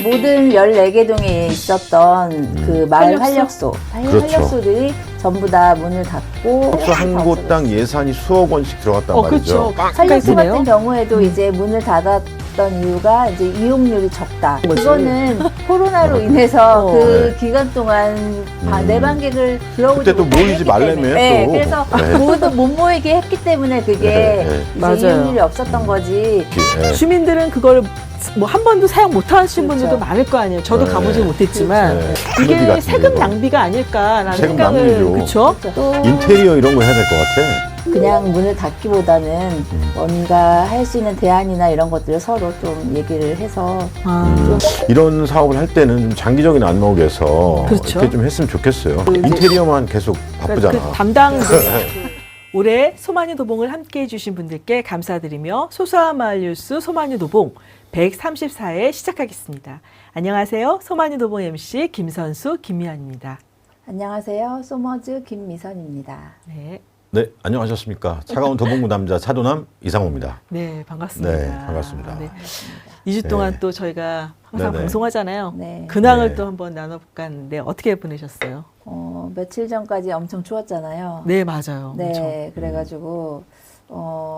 모든 14개 동에 있었던 그 마을 활력소? 활력소, 그렇죠. 활력소들이 전부 다 문을 닫고 벌써 한 곳당 예산이 수억 원씩 들어갔단 말이죠. 그렇죠. 활력소 되네요. 같은 경우에도 이제 문을 닫았던 이유가 이제 이용률이 적다. 그거는 코로나로 인해서 그 네. 기간 동안 내방객을 들어오지 그때 또 못하게 모이지 했기 말라며, 때문에. 네, 또. 그래서 네. 모두 못 모이게 했기 때문에 그게 네, 네. 이제 맞아요. 이용률이 없었던 거지. 네. 주민들은 그걸 뭐 한 번도 사용 못 하신 그렇죠. 분들도 많을 거 아니에요. 저도 네. 가보지 못했지만 네. 이게 같은데, 세금 이거. 낭비가 아닐까라는 세금 생각을 낭비죠. 그렇죠? 또 인테리어 이런 거 해야 될 것 같아. 그냥 문을 닫기보다는 뭔가 할 수 있는 대안이나 이런 것들을 서로 좀 얘기를 해서 좀 이런 사업을 할 때는 좀 장기적인 안목에서 그렇죠. 이렇게 좀 했으면 좋겠어요. 그 이제- 인테리어만 계속 바쁘잖아. 그 담당 올해 소마뉴 도봉을 함께 해주신 분들께 감사드리며 소소한 마을 뉴스 소마뉴 도봉 134회 시작하겠습니다. 안녕하세요. 소마뉴 도봉 MC 김선수 김미연입니다. 안녕하세요. 소머즈 김미선입니다. 네, 네, 안녕하셨습니까. 차가운 도봉구 남자 차도남 이상호입니다. 네 반갑습니다. 네, 반갑습니다. 네. 2주 동안 네. 또 저희가 항상 네네. 방송하잖아요. 네. 근황을 네. 또 한번 나눠볼까 하는데 어떻게 보내셨어요? 며칠 전까지 엄청 추웠잖아요. 네, 맞아요. 네, 엄청. 그래가지고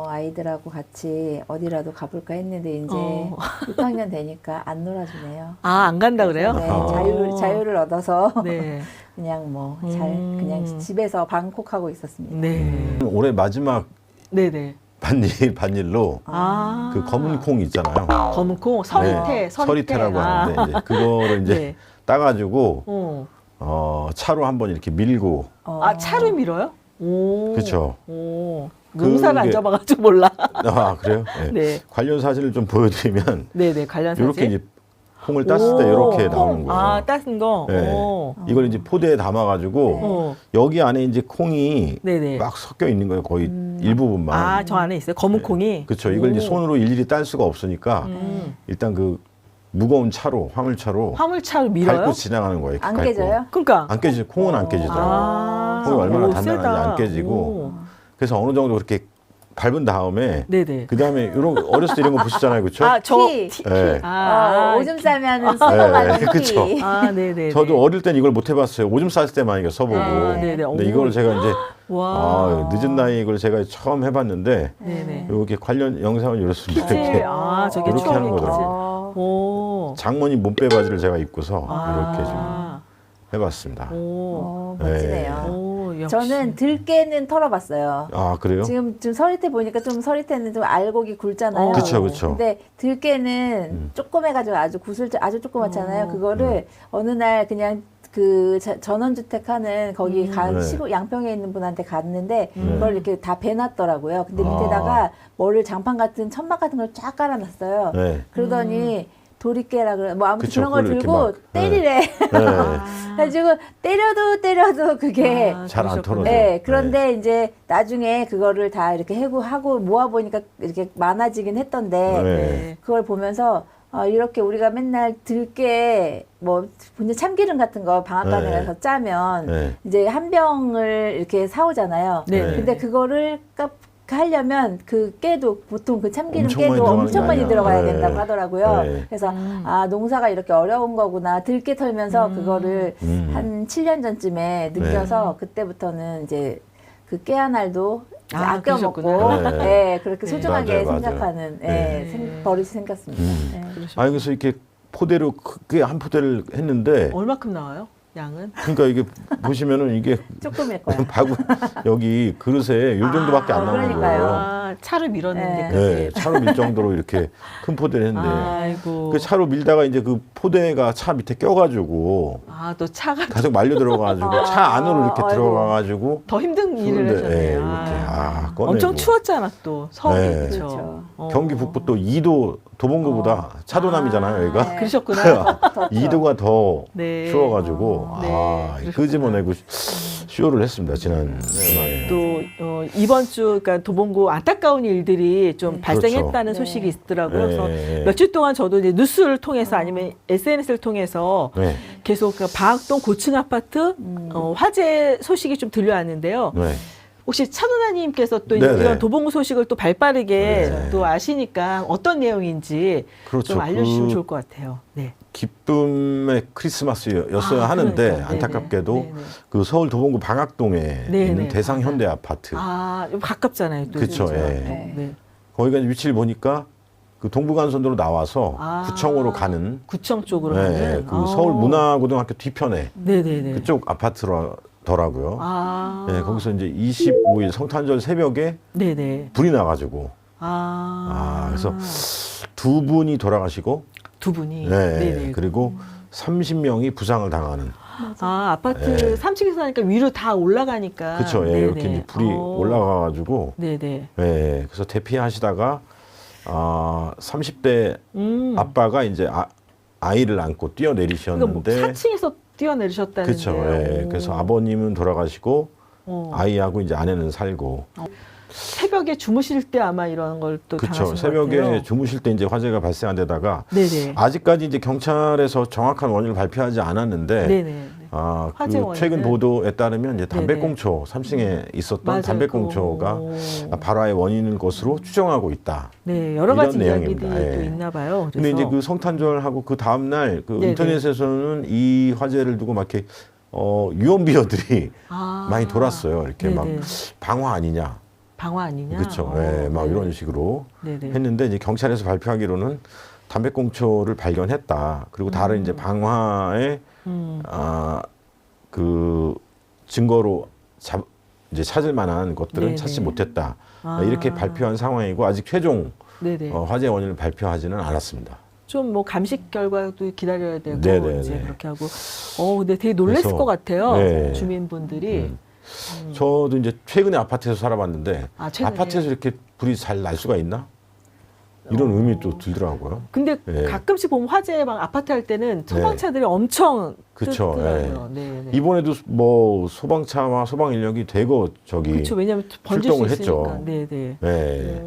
아이들하고 같이 어디라도 가볼까 했는데 이제 어. 6학년 되니까 안 놀아주네요. 아, 안 간다 그래요? 네, 어. 자유를 얻어서 네. 그냥 그냥 집에서 방콕하고 있었습니다. 네. 올해 마지막 네, 네. 반일로 아. 그 검은 콩 있잖아요. 검은 콩, 서리태, 네, 서리태. 서리태라고 아. 하는데 이제 그거를 이제 네. 따가지고 차로 한번 이렇게 밀고 아, 차를 밀어요? 오. 그쵸. 오. 농사를 안 그게- 잡아가지고 몰라. 아 그래요? 네. 네. 관련 사진을 좀 보여드리면 네, 네. 관련 사진. 이렇게 이제 콩을 땄을 때 이렇게 나오는 거예요. 아, 따신 거? 네. 오. 이걸 이제 포대에 담아가지고 어. 여기 안에 이제 콩이 네네. 막 섞여 있는 거예요. 거의 일부분만. 아, 저 안에 있어요? 검은 콩이? 그렇죠. 이걸 이제 오. 손으로 일일이 딸 수가 없으니까 일단 그 무거운 차로 화물차로 화물차를 밀어요? 밟고 지나가는 거예요. 이렇게 안 밟고. 깨져요? 그러니까. 안 깨지죠. 콩은 안 깨지더라고요. 아. 콩이 얼마나 오, 단단한지 세다. 안 깨지고. 오. 그래서 어느 정도 그렇게 밟은 다음에 네네. 그 다음에 이런 어렸을 때 이런 거 보시잖아요, 그렇죠? 아, 저. 티. 네. 오줌 싸면은 썩어가는 그쵸. 티. 아, 네네. 저도 어릴 땐 이걸 못 해봤어요. 오줌 쌌을 때만 이거 써보고. 아, 네네. 근데 오. 이걸 제가 이제 와. 늦은 나이 이걸 제가 처음 해봤는데 네네. 이렇게 관련 영상을 이렇습니다. 키즈. 이렇게 아, 저게 이렇게 하는 추억의 키즈. 거더라고요. 오. 장모니 몸빼 바지를 제가 입고서 아. 이렇게 좀 해봤습니다. 오. 멋지네요. 오, 역시. 저는 들깨는 털어봤어요. 아 그래요? 지금 서리태 보니까 좀 서리태는 좀 알곡이 굵잖아요. 그쵸, 그쵸. 근데 들깨는 조그매가지고 아주 아주 조그맣잖아요. 그거를 어느 날 그냥 그 전원주택 하는 거기 네. 시골 양평에 있는 분한테 갔는데 네. 그걸 이렇게 다 배놨더라고요. 근데 아. 밑에다가 뭐를 장판 같은 천막 같은 걸 쫙 깔아놨어요. 네. 그러더니 도리깨라 그래 뭐 아무튼 그쵸, 그런 걸 그걸 이렇게 들고 막, 때리래. 네. 그래가지고 때려도 그게 아, 잘안 그러셨구나. 털어져요. 네, 그런데 이제 나중에 그거를 다 이렇게 해고하고 모아보니까 이렇게 많아지긴 했던데, 네. 그걸 보면서, 이렇게 우리가 맨날 들깨, 그냥 참기름 같은 거 방앗간에 네. 가서 짜면, 네. 이제 한 병을 이렇게 사오잖아요. 네. 근데 그거를 하려면 그 깨도 보통 그 참기름 엄청 많이 깨도 들어가는 엄청 게 많이 아니야. 들어가야 네. 된다고 하더라고요. 네. 그래서 농사가 이렇게 어려운 거구나. 들깨 털면서 그거를 한 7년 전쯤에 느껴서 그때부터는 이제 그 깨하날도 아, 아껴 먹고 그러셨구나. 네. 네, 그렇게 네. 소중하게 맞아요, 맞아요. 생각하는 네. 버릇이 생겼습니다. 네. 아니 그래서 이렇게 포대로 크게 한 포대를 했는데 얼마큼 나와요? 양은? 그러니까 이게 보시면은 이게 조금일 거야. 바구 여기 그릇에 이 정도밖에 안 나오는 그러니까요. 거예요. 아, 차를 밀었는데 네. 그지? 네, 차로 밀 정도로 이렇게 큰 포대를 했는데 아이고. 그 차로 밀다가 이제 그 포대가 차 밑에 껴가지고 아, 또 차가 계속 말려 들어가가지고 차 안으로 이렇게 아이고. 들어가가지고 더 힘든 일을 그런데, 하셨네요. 예, 아. 이렇게 꺼내고. 엄청 추웠잖아 또 서울이 네. 그렇죠. 그렇죠. 경기 북부 또 2도 도봉구보다 차도남이잖아요 여기가. 네. 그러셨구나. 2도가 더 네. 추워가지고 네, 끄집어내고 쇼를 했습니다 지난 주말에. 또 이번 주 그러니까 도봉구 안타까운 일들이 좀 발생했다는 그렇죠. 소식이 네. 있더라고요. 그래서 네. 며칠 동안 저도 이제 뉴스를 통해서 아니면 SNS를 통해서 네. 계속 그 방학동 고층 아파트 화재 소식이 좀 들려왔는데요. 네. 혹시 차누나님께서 또 네네. 이런 도봉구 소식을 또 발빠르게 네. 또 아시니까 어떤 내용인지 그렇죠. 좀 알려주시면 그 좋을 것 같아요. 네. 기쁨의 크리스마스였어야 하는데 그러니까요. 안타깝게도 네네. 그 서울 도봉구 방학동에 네네. 있는 대상 현대 아파트 좀 가깝잖아요. 또 그쵸, 진짜. 예. 네. 거기가 이제 위치를 보니까 그 동부간선도로 나와서 구청으로 가는 구청 쪽으로 네, 가는. 그 서울 문화고등학교 뒤편에 네네네. 그쪽 아파트더라고요. 네, 거기서 이제 25일 성탄절 새벽에 네네. 불이 나가지고 그래서 두 분이 돌아가시고 두 분이. 네, 네네. 그리고 30명이 부상을 당하는 아파트 3층에서 사니까 위로 다 올라가니까. 그렇죠. 예, 이렇게 이제 불이 올라가가지고 네네. 네, 그래서 대피하시다가 30대 아빠가 이제 아이를 안고 뛰어내리셨는데 그러니까 뭐 4층에서 뛰어내리셨다는데. 그렇죠. 예, 그래서 아버님은 돌아가시고 아이하고 이제 아내는 살고 새벽에 주무실 때 아마 이런 걸 또 그렇죠. 당하신 것 새벽에 같아요. 주무실 때 이제 화재가 발생한 데다가 네네. 아직까지 이제 경찰에서 정확한 원인을 발표하지 않았는데 네네. 화재 그 원인은? 최근 보도에 따르면 이제 네네. 담배꽁초 3층에 있었던 맞아요. 담배꽁초가 발화의 원인인 것으로 추정하고 있다. 네, 여러 가지 이런 이야기들이 내용입니다. 또 예. 있나 봐요. 근데 그래서. 이제 그 성탄절하고 그 다음 날 그 네네. 인터넷에서는 이 화재를 두고 막 이렇게 유언비어들이 아, 많이 돌았어요. 이렇게 막 네네. 방화 아니냐, 방화 아니냐? 그렇죠. 예, 막 네네. 이런 식으로 네네. 했는데 이제 경찰에서 발표하기로는 담배꽁초를 발견했다. 그리고 다른 이제 방화의 그 증거로 이제 찾을 만한 것들은 네네. 찾지 못했다. 아. 이렇게 발표한 상황이고 아직 최종 네네. 화재 원인을 발표하지는 않았습니다. 좀 뭐 감식 결과도 기다려야 되고 네네네. 이제 그렇게 하고. 근데 되게 놀랐을 그래서, 것 같아요. 네. 주민분들이. 저도 이제 최근에 아파트에서 살아봤는데 최근에. 아파트에서 이렇게 불이 잘 날 수가 있나? 이런 의미 또 들더라고요. 근데 네. 가끔씩 보면 화재 막 아파트 할 때는 소방차들이 엄청 그쵸, 뜨더라고요. 네. 이번에도 뭐 소방차와 소방 인력이 대거 저기 그렇죠. 왜냐하면 번질 출동을 수 있으니까. 했죠. 네네. 네.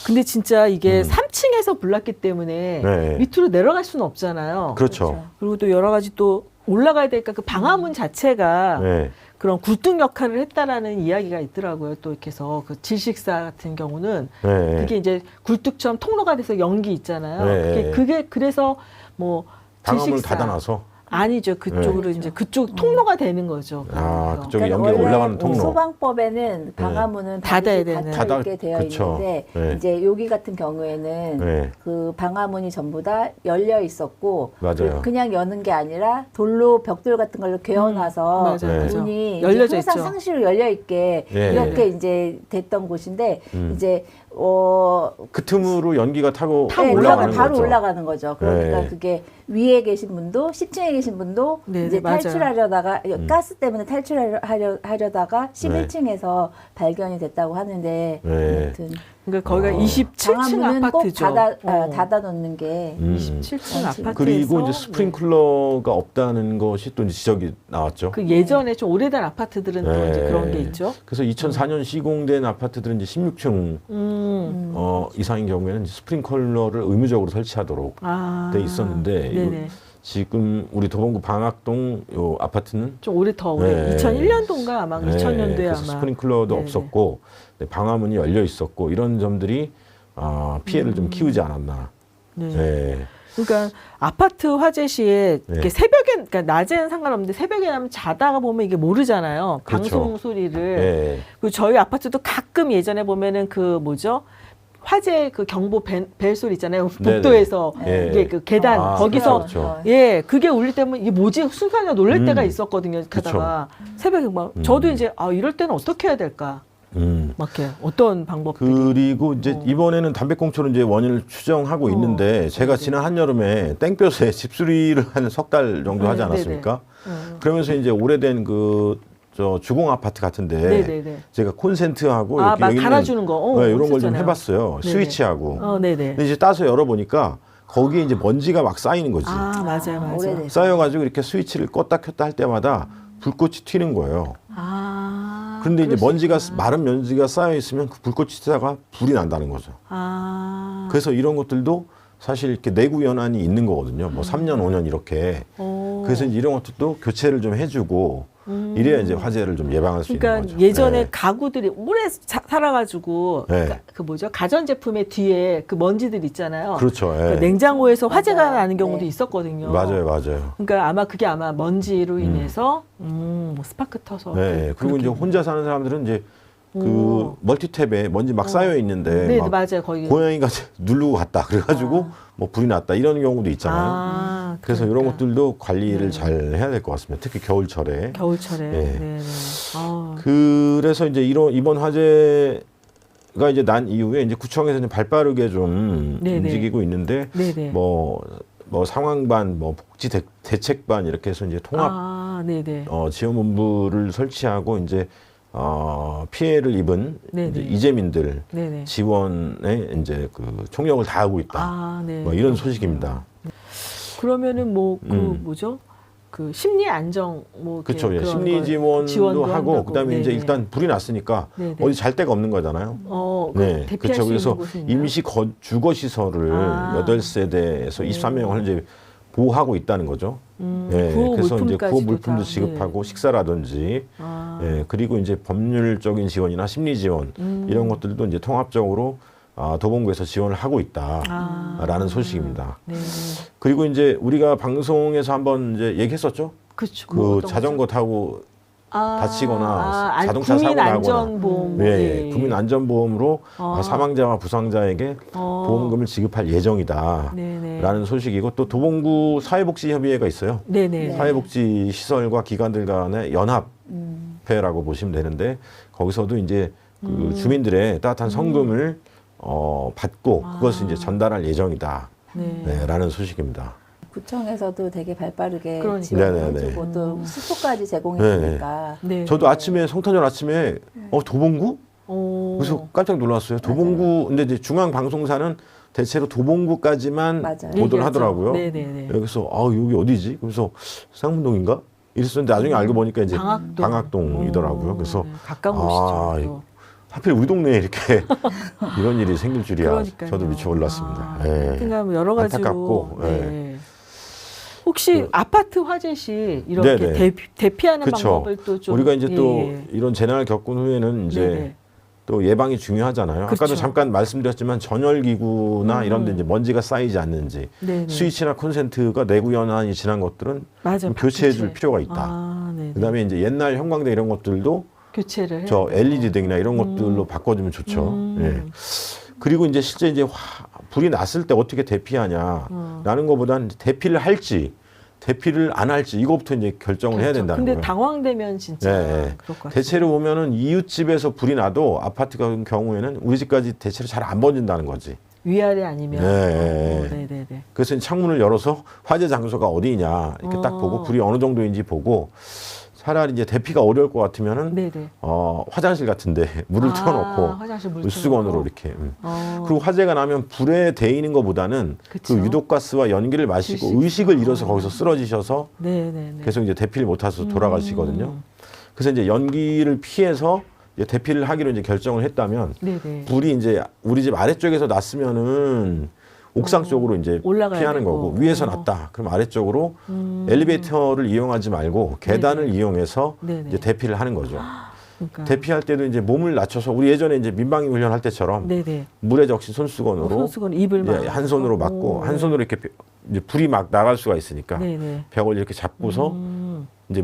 근데 진짜 이게 3층에서 불났기 때문에 네. 밑으로 내려갈 수는 없잖아요. 그렇죠. 그리고 또 여러 가지 또 올라가야 되니까 그 방화문 자체가 네. 그런 굴뚝 역할을 했다라는 이야기가 있더라고요. 또 이렇게 해서 그 질식사 같은 경우는 네. 그게 이제 굴뚝처럼 통로가 돼서 연기 있잖아요. 네. 그게 그래서 뭐 방화문을 질식사 닫아놔서 아니죠. 그쪽으로 이제 그쪽 통로가 되는 거죠. 그쪽에 그러니까 연기가 원래 올라가는 통로. 소방법에는 방화문은 닫아야 닫게 되는. 되어 그쵸. 있는데 네. 이제 여기 같은 경우에는 네. 그 방화문이 전부 다 열려 있었고 맞아요. 그냥 여는 게 아니라 돌로 벽돌 같은 걸로 괴어놔서 맞아요, 네. 맞아요. 문이 열려져 항상 있죠. 상시로 열려 있게 네. 이렇게 이제 됐던 곳인데 이제 그 틈으로 연기가 타고 네, 올라가는 바로 거죠. 올라가는 거죠. 그러니까 네. 그게 위에 계신 분도 10층에 계신 분도 네, 이제 네, 맞아요. 탈출하려다가 가스 때문에 탈출하려다가 11층에서 발견이 됐다고 하는데 네. 아무튼 그러니까 거기가 27층 방화문은 아파트죠. 꼭 닫아 놓는 게 27층 아파트에서 그리고 이제 스프링클러가 없다는 것이 또 이제 지적이 나왔죠. 그 예전에 좀 오래된 아파트들은 또 네. 이제 그런 게 있죠. 그래서 2004년 시공된 아파트들은 이제 16층 이상인 경우에는 이제 스프링클러를 의무적으로 설치하도록 돼 있었는데 네네. 지금 우리 도봉구 방학동 요 아파트는 좀 오래 더 오래. 네. 2001년도인가 아마 2000년도에 그래서 아마 스프링클러도 네네. 없었고 네, 방화문이 열려 있었고 이런 점들이 피해를 좀 키우지 않았나. 네. 네. 그러니까 아파트 화재 시에 네. 이렇게 새벽에 그러니까 낮에는 상관없는데 새벽에 나면 자다가 보면 이게 모르잖아요. 그렇죠. 방송 소리를. 네. 그리고 저희 아파트도 가끔 예전에 보면은 그 뭐죠? 화재 그 경보 벨 소리 있잖아요. 네네. 복도에서 네. 이게 그 계단 거기서 그렇죠. 예, 그게 울릴 때면 이게 뭐지? 순간에 놀랄 때가 있었거든요. 그쵸. 가다가 새벽에 막 저도 이제 이럴 때는 어떻게 해야 될까? 막 이렇게 어떤 방법들이 그리고 이제 이번에는 담배꽁초로 이제 원인을 추정하고 있는데 제가 지난 한여름에 땡볕에 집수리를 한 석 달 정도 하지 네, 않았습니까? 그러면서 이제 오래된 그 저 주공 아파트 같은데 네네네. 제가 콘센트하고 막 여기 있는 갈아주는 거 네, 이런 걸 좀 있었잖아요. 해봤어요. 네네. 스위치하고. 네네. 근데 이제 따서 열어보니까 거기에 이제 먼지가 막 쌓이는 거지. 맞아요. 오래돼서. 쌓여가지고 이렇게 스위치를 껐다 켰다 할 때마다 불꽃이 튀는 거예요. 그런데 이제 그럴 수 먼지가 있구나. 마른 먼지가 쌓여 있으면 그 불꽃이 튀다가 불이 난다는 거죠. 그래서 이런 것들도 사실 이렇게 내구 연한이 있는 거거든요. 뭐 3년, 5년 이렇게. 그래서 이제 이런 것들도 교체를 좀 해주고 이래야 이제 화재를 좀 예방할 수 있는 그러니까 거죠. 예전에 네. 가구들이 오래 살아가지고 네. 그 뭐죠? 가전제품의 뒤에 그 먼지들 있잖아요. 그렇죠. 예. 그러니까 냉장고에서 화재가 맞아요. 나는 경우도 네. 있었거든요. 맞아요, 맞아요. 그러니까 아마 그게 아마 먼지로 인해서 뭐 스파크 터서 네. 그리고 이제 혼자 사는 사람들은 이제 그 멀티탭에 먼지 막 쌓여 있는데 네, 막 맞아요. 거기 고양이가 누르고 갔다 그래가지고 뭐 불이 났다 이런 경우도 있잖아요. 그래서 이런 그러니까. 것들도 관리를 네. 잘 해야 될 것 같습니다. 특히 겨울철에. 겨울철에. 네. 네. 네. 아. 그래서 이제 이번 화재가 이제 난 이후에 이제 구청에서 이제 발빠르게 좀 네네. 움직이고 있는데 네네. 뭐 상황반, 뭐 복지 대책반 이렇게 해서 이제 통합 네네. 지원본부를 설치하고 이제 피해를 입은 네네. 이제 이재민들 네네. 지원에 이제 그 총력을 다하고 있다. 네. 뭐 이런 소식입니다. 그러면은 뭐 그 뭐죠? 그 심리 안정 뭐 이렇게 그렇죠. 예. 그런 심리 걸 지원도 하고 한다고. 그다음에 이제 네네. 일단 불이 났으니까 네네. 어디 잘 데가 없는 거잖아요. 네. 대피할 그렇죠. 수 그래서 있는 곳이 있나요? 임시 주거 시설을 8세대에서 23명을 이제 보호하고 있다는 거죠. 예, 구호 그래서 이제 구호 물품까지도 물품도 다. 지급하고 네. 식사라든지, 예, 그리고 이제 법률적인 지원이나 심리 지원 이런 것들도 이제 통합적으로 도봉구에서 지원을 하고 있다라는 소식입니다. 네. 그리고 이제 우리가 방송에서 한번 이제 얘기했었죠. 그렇죠. 그 자전거 타고 다치거나 자동차 국민 사고 나거나. 안전보험. 예, 국민 안전보험으로 사망자와 부상자에게 보험금을 지급할 예정이다. 네네. 라는 소식이고 또 도봉구 사회복지협의회가 있어요. 네네. 사회복지 시설과 기관들 간의 연합회라고 보시면 되는데 거기서도 이제 그 주민들의 따뜻한 성금을 받고 그것을 이제 전달할 예정이다. 네. 라는 소식입니다. 구청에서도 되게 발빠르게 그러니까요. 지원해주고 또 숙소까지 제공해주니까 네. 저도 아침에 성탄절 아침에 도봉구? 오. 그래서 깜짝 놀랐어요. 도봉구 근데 이제 중앙 방송사는 대체로 도봉구까지만 맞아요. 보도를 얘기하죠. 하더라고요. 네네네. 여기서 여기 어디지? 그래서 상문동인가? 이랬었는데 나중에 알고 보니까 이제 방학동. 방학동이더라고요. 그래서 네. 가까운 곳이죠. 하필 우리 동네에 이렇게 이런 일이 생길 줄이야. 그러니까요. 저도 미처 몰랐습니다. 예. 하여튼간 여러 가지로. 안타깝고. 네. 혹시 아파트 화재 시 이렇게 네네. 대피하는 그쵸. 방법을 또 좀 우리가 이제 또 이런 재난을 겪은 후에는 이제 네네. 또 예방이 중요하잖아요. 그쵸. 아까도 잠깐 말씀드렸지만 전열기구나 이런 데 이제 먼지가 쌓이지 않는지 네네. 스위치나 콘센트가 내구 연한이 지난 것들은 맞아, 좀 교체해 줄 교체. 필요가 있다. 네네. 그다음에 이제 옛날 형광등 이런 것들도 교체를 해야 저 돼요. LED 등이나 이런 것들로 바꿔주면 좋죠. 예. 그리고 이제 실제 이제 불이 났을 때 어떻게 대피하냐라는 것보다는 대피를 할지 대피를 안 할지 이거부터 이제 결정을 해야 된다는 근데 거예요. 당황되면 진짜 네. 그럴 것 같아요. 대체로 보면은 이웃집에서 불이 나도 아파트 같은 경우에는 우리 집까지 대체로 잘 안 번진다는 거지. 위아래 아니면. 네. 네네네. 그래서 이제 창문을 열어서 화재 장소가 어디냐 이렇게 딱 보고 불이 어느 정도인지 보고 차라리 이제 대피가 어려울 것 같으면은 네네. 화장실 같은데 물을 틀어놓고 화장실 물 물수건으로 틀어놓고. 이렇게. 그리고 화재가 나면 불에 데이는 것보다는 그쵸. 그 유독가스와 연기를 마시고 의식을 잃어서 거기서 쓰러지셔서 네네네. 계속 이제 대피를 못해서 돌아가시거든요. 그래서 이제 연기를 피해서 이제 대피를 하기로 이제 결정을 했다면 네네. 불이 이제 우리 집 아래쪽에서 났으면은 옥상 쪽으로 이제 올라가야 피하는 되고. 거고 위에서 났다. 그럼 아래쪽으로 엘리베이터를 이용하지 말고 계단을 이용해서 네네. 이제 대피를 하는 거죠. 그러니까. 대피할 때도 이제 몸을 낮춰서 우리 예전에 이제 민방위 훈련할 때처럼 네네. 물에 적신 손수건으로 손수건 입을 막 예, 한 손으로 막고 한 손으로 이렇게 이제 불이 막 나갈 수가 있으니까 네네. 벽을 이렇게 잡고서 이제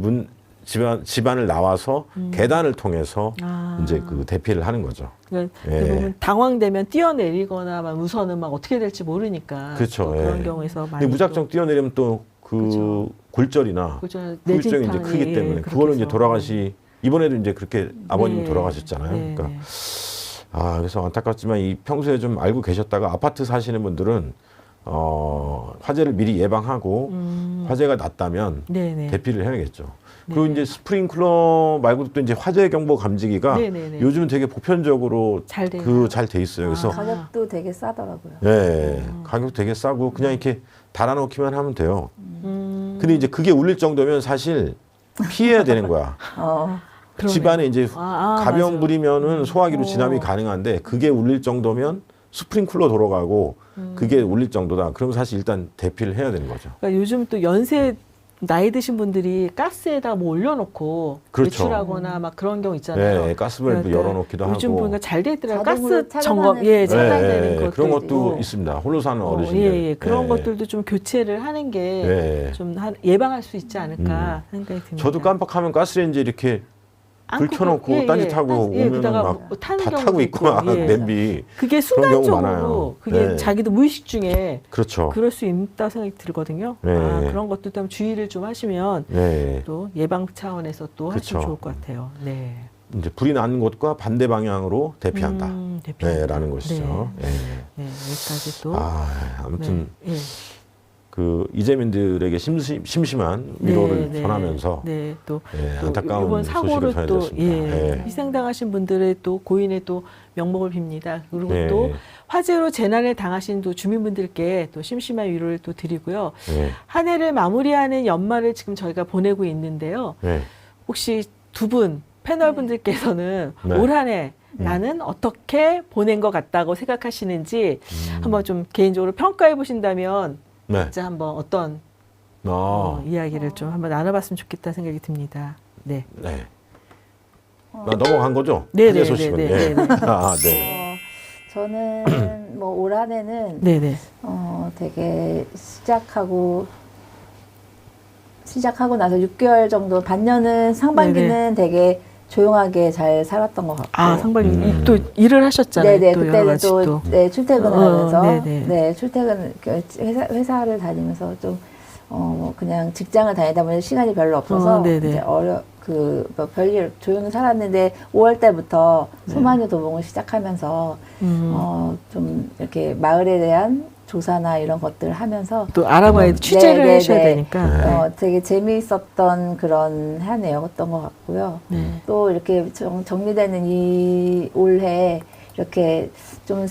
집안을 나와서 계단을 통해서 이제 그 대피를 하는 거죠. 그러니까 예. 대부분 당황되면 뛰어내리거나 막 우선은 막 어떻게 될지 모르니까 그렇죠. 또 그런 예. 경우에서 많이 근데 무작정 뛰어내리면 또 그 그쵸. 골절이나 그죠. 후유증이 이제 내진탕이 크기 때문에 그렇게 그거는 이제 해서. 이번에도 이제 그렇게 아버님이 네. 돌아가셨잖아요. 네. 그러니까 그래서 안타깝지만 이 평소에 좀 알고 계셨다가 아파트 사시는 분들은 화재를 미리 예방하고 화재가 났다면 네네. 대피를 해야겠죠. 그리고 이제 스프링클러 말고도 또 이제 화재 경보 감지기가 네네네. 요즘은 되게 보편적으로 잘 돼 있어요. 그래서 가격도 되게 싸더라고요. 예, 가격 되게 싸고 그냥 이렇게 달아놓기만 하면 돼요. 근데 이제 그게 울릴 정도면 사실 피해야 되는 거야. 그러네. 집안에 이제 가벼운 맞아요. 불이면은 소화기로 진압이 가능한데 그게 울릴 정도면 스프링클러 돌아가고 그게 울릴 정도다. 그럼 사실 일단 대피를 해야 되는 거죠. 그러니까 요즘 또 연세 나이 드신 분들이 가스에다 뭐 올려놓고 그렇죠. 외출하거나 막 그런 경우 있잖아요. 네, 가스밸브 그러니까 열어놓기도 요즘 하고. 보니까 잘 돼 있더라고요. 자동으로 가스 점검, 차단하는- 예, 차단되는 것도 그런 것도 있고. 있습니다. 홀로 사는 어르신들. 예, 예. 그런 예. 것들도 좀 교체를 하는 게 좀 예. 예방할 수 있지 않을까 생각이 듭니다. 저도 깜빡하면 가스레인지 이렇게 불 안 켜놓고 끄고, 딴짓하고 예, 오면은 그러다가 막 뭐 타는 다 경우도 타고 있고 막 예. 냄비. 그게 그런 경우 순간적으로 많아요. 그게 네. 자기도 무의식 중에 그렇죠. 그럴 수 있다 생각이 들거든요. 네. 아, 그런 것도 좀 주의를 좀 하시면 네. 또 예방 차원에서 또 하시면 그쵸. 좋을 것 같아요. 네. 이제 불이 나는 곳과 반대 방향으로 대피한다. 대피한다. 네, 라는 것이죠. 예. 네, 여기까지 또. 아무튼 네. 예. 그 이재민들에게 심심한 위로를 전하면서 네, 또, 예, 또 안타까운 이번 사고를 소식을 또 전해드렸습니다. 예. 희생당하신 분들의 또 고인의 또 명복을 빕니다. 그리고 예. 또 화재로 재난을 당하신 또 주민분들께 또 심심한 위로를 또 드리고요. 예. 한 해를 마무리하는 연말을 지금 저희가 보내고 있는데요. 예. 혹시 두 분 패널분들께서는 네. 올 한 해 나는 어떻게 보낸 것 같다고 생각하시는지 한번 좀 개인적으로 평가해 보신다면 네. 진짜 한번 어떤 아, 이야기를 좀 한번 나눠봤으면 좋겠다 생각이 듭니다. 네. 네. 나 넘어간 거죠? 네, 화재 네, 소식은. 네, 예. 네, 네. 아, 네. 저는 뭐 올 한해는 네네. 되게 시작하고 나서 6개월 정도 반년은 상반기는 되게 조용하게 잘 살았던 것 같고. 아, 상반기 또 일을 하셨잖아요. 네네, 또 여러 그때는 가지 또 또. 네, 출퇴근을 하면서 네네. 네, 출퇴근 회사를 다니면서 좀 그냥 직장을 다니다 보니 시간이 별로 없어서 네네. 이제 뭐 별일 조용히 살았는데 5월 달부터 소마녀 도봉을 시작하면서 좀 이렇게 마을에 대한 조사나 이런 것들을 하면서 또 알아봐야 취재를 네네네. 하셔야 되니까. 되게 재미있었던 그런 한 해였던 것 같고요. 네. 또 이렇게 정리되는 이 올해 이렇게 좀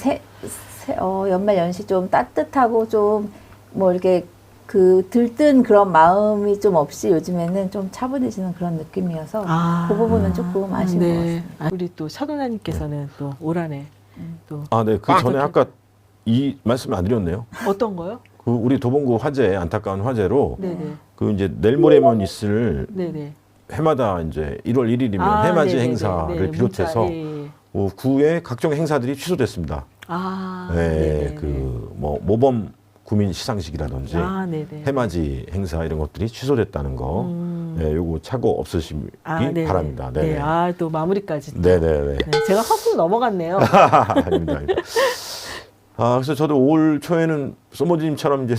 연말 연시 좀 따뜻하고 좀 뭐 이렇게 그 들뜬 그런 마음이 좀 없이 요즘에는 좀 차분해지는 그런 느낌이어서 그 부분은 조금 아쉬운 것 같습니다. 우리 또 차도나님께서는 또 올 한 해 또 아, 네. 그 전에 아까 이 말씀 안 드렸네요. 어떤 거요? 그 우리 도봉구 화재, 안타까운 화재로 네네. 그 이제 내일 모레면 있을 네네. 해마다 이제 1월 1일이면 해맞이 네네네. 행사를 네, 비롯해서 문자, 예, 예. 구의 각종 행사들이 취소됐습니다. 아, 네, 네네네. 그 뭐 모범 구민 시상식이라든지 네네. 해맞이 행사 이런 것들이 취소됐다는 거, 네, 요거 착오 없으시기 네네. 바랍니다. 네, 네, 또 마무리까지. 또. 네. 네, 제가 확 넘어갔네요. 아닙니다. 그래서 저도 올 초에는 소모지님처럼 이제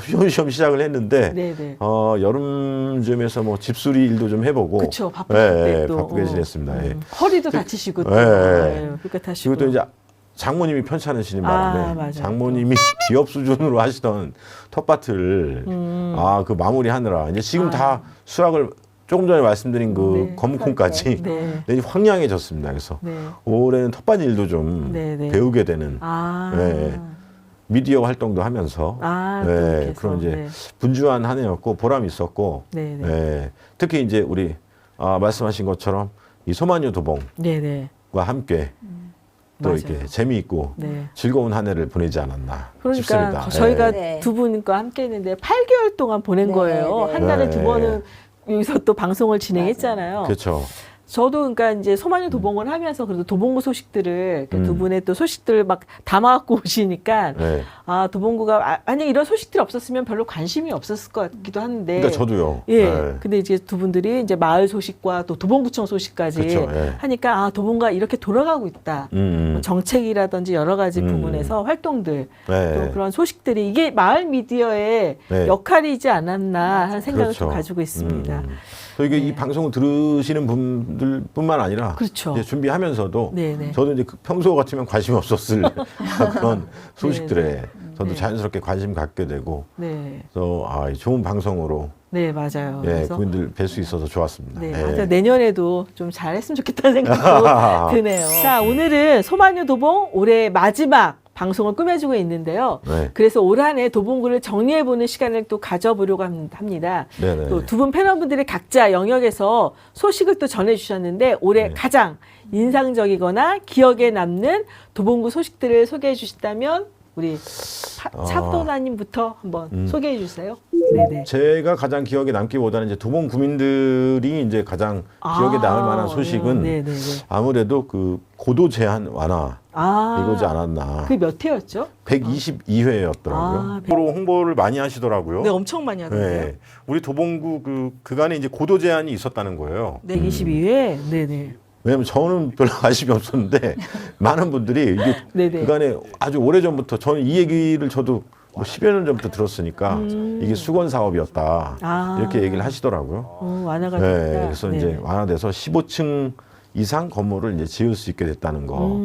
쉬엄쉬엄 시작을 했는데 네네. 여름쯤에서 뭐 집수리 일도 좀 해보고 그쵸, 바쁘실 때 또. 바쁘게 지냈습니다. 예. 허리도 다치시고 또. 예. 아유, 그러니까 다시고. 그리고 또 이제 장모님이 편찮으시는 바람에 맞아요. 장모님이 기업 수준으로 하시던 텃밭을 그 마무리하느라 이제 지금 다 수확을 조금 전에 말씀드린 그 네. 검은콩까지 네. 내이 황량해졌습니다. 그래서 네. 올해는 텃밭 일도 좀 네. 배우게 되는 아. 네. 미디어 활동도 하면서 또 네, 이렇게 그런 해서, 이제 네. 분주한 한 해였고 보람이 있었고 네네. 네, 특히 이제 우리 말씀하신 것처럼 이 소마녀 도봉과 네네. 함께 또 맞아요. 이렇게 재미있고 네. 즐거운 한 해를 보내지 않았나 그러니까 싶습니다. 저희가 네. 두 분과 함께 했는데 8개월 동안 보낸 네, 거예요. 네. 한 달에 네. 두 번은 여기서 또 방송을 진행했잖아요. 그렇죠. 저도 그러니까 이제 소마녀 도봉을 하면서 그래도 도봉구 소식들을 두 음. 분의 또 소식들을 막 담아갖고 오시니까 네. 도봉구가 만약 이런 소식들이 없었으면 별로 관심이 없었을 것 같기도 한데. 그러니까 저도요. 예. 네. 근데 이제 두 분들이 이제 마을 소식과 또 도봉구청 소식까지 그쵸, 예. 하니까 도봉구가 이렇게 돌아가고 있다. 뭐 정책이라든지 여러 가지 부분에서 활동들 네. 또 그런 소식들이 이게 마을 미디어의 네. 역할이지 않았나 하는 생각을 그렇죠. 좀 가지고 있습니다. 또 이게 이 방송을 들으시는 분들뿐만 아니라 그렇죠. 이제 준비하면서도 네네. 저도 이제 평소 같으면 관심이 없었을 그런 소식들에 저도 네. 자연스럽게 관심 갖게 되고 네. 그래서 좋은 방송으로 네, 맞아요. 예, 그래서 그분들 뵐 수 있어서 좋았습니다. 네, 예. 맞아. 내년에도 좀 잘했으면 좋겠다는 생각도 드네요. 자, 오늘은 소마녀 도봉 올해 마지막 방송을 꾸며주고 있는데요. 네. 그래서 올 한 해 도봉구를 정리해보는 시간을 또 가져보려고 합니다. 네네. 또 두 분 패널분들이 각자 영역에서 소식을 또 전해주셨는데 올해 네. 가장 인상적이거나 기억에 남는 도봉구 소식들을 소개해 주신다면 우리 삽도나님부터 한번 소개해 주세요. 네네. 제가 가장 기억에 남기보다는 이제 도봉 구민들이 이제 가장 기억에 남을 만한 소식은 네네네. 아무래도 그 고도 제한 완화 이거지 않았나. 그게 몇 회였죠? 122회였더라고요. 서로 홍보를 많이 하시더라고요. 네, 엄청 많이 하던데요. 네. 우리 도봉구 그간에 이제 고도 제한이 있었다는 거예요. 네, 22회. 네네. 왜냐면 저는 별로 관심이 없었는데 많은 분들이 이게 네네. 그간에 아주 오래 전부터 저는 이 얘기를 저도 뭐 10여 년 전부터 들었으니까 이게 수건 사업이었다 이렇게 얘기를 하시더라고요. 완화가 네, 됐다. 그래서 네네. 이제 완화돼서 15층 이상 건물을 이제 지을 수 있게 됐다는 거.